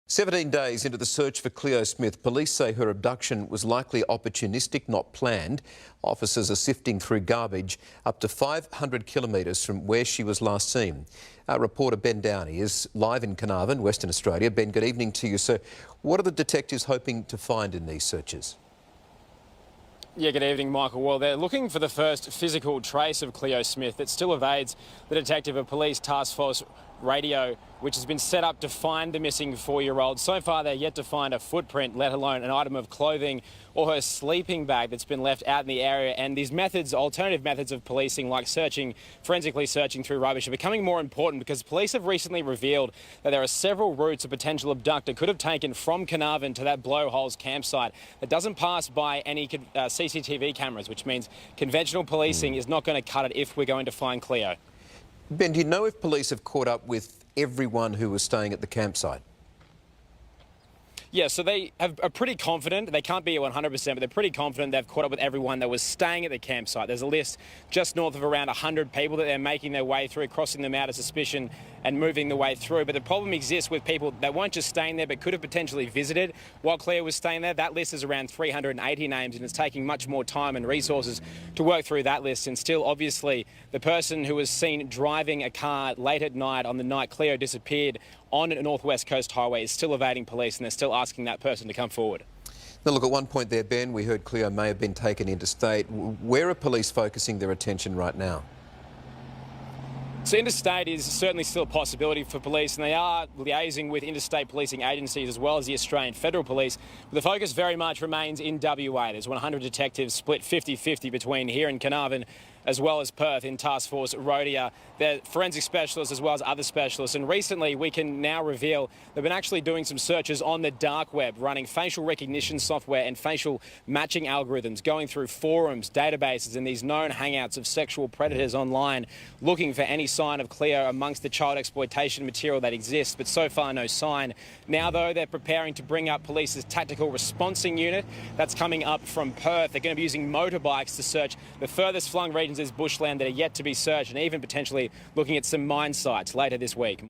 17 days into the search for Cleo Smith, police say her abduction was likely opportunistic, not planned. Officers are sifting through garbage up to 500 kilometres from where she was last seen. Our reporter Ben Downey is live in Carnarvon, Western Australia. Ben, good evening to you, sir. What are the detectives hoping to find in these searches? Yeah, good evening, Michael. Well, they're looking for the first physical trace of Cleo Smith that still evades the Detective of Police Task Force radio, which has been set up to find the missing 4-year-old. So far, they're yet to find a footprint, let alone an item of clothing or her sleeping bag that's been left out in the area. And these methods, alternative methods of policing, like forensically searching through rubbish, are becoming more important because police have recently revealed that there are several routes a potential abductor could have taken from Carnarvon to that Blowholes campsite that doesn't pass by any CCTV cameras, which means conventional policing is not going to cut it if we're going to find Cleo. Ben, do you know if police have caught up with everyone who was staying at the campsite? Yeah, so they are pretty confident. They can't be 100%, but they're pretty confident they've caught up with everyone that was staying at the campsite. There's a list just north of around 100 people that they're making their way through, crossing them out of suspicion and moving the way through. But the problem exists with people that weren't just staying there, but could have potentially visited while Cleo was staying there. That list is around 380 names, and it's taking much more time and resources to work through that list. And still, obviously, the person who was seen driving a car late at night on the night Cleo disappeared on a Northwest Coast highway is still evading police, and they're still asking that person to come forward. Now, look, at one point there, Ben, we heard Cleo may have been taken interstate. Where are police focusing their attention right now? So interstate is certainly still a possibility for police, and they are liaising with interstate policing agencies as well as the Australian Federal Police. But the focus very much remains in WA. There's 100 detectives split 50-50 between here in Carnarvon as well as Perth in Task Force Rhodia. They're forensic specialists as well as other specialists. And recently we can now reveal they've been actually doing some searches on the dark web, running facial recognition software and facial matching algorithms, going through forums, databases and these known hangouts of sexual predators online, looking for any sign of Cleo amongst the child exploitation material that exists, but so far no sign. Now though, they're preparing to bring up police's tactical responsing unit. That's coming up from Perth. They're going to be using motorbikes to search the furthest flung regions as bushland that are yet to be searched, and even potentially looking at some mine sites later this week.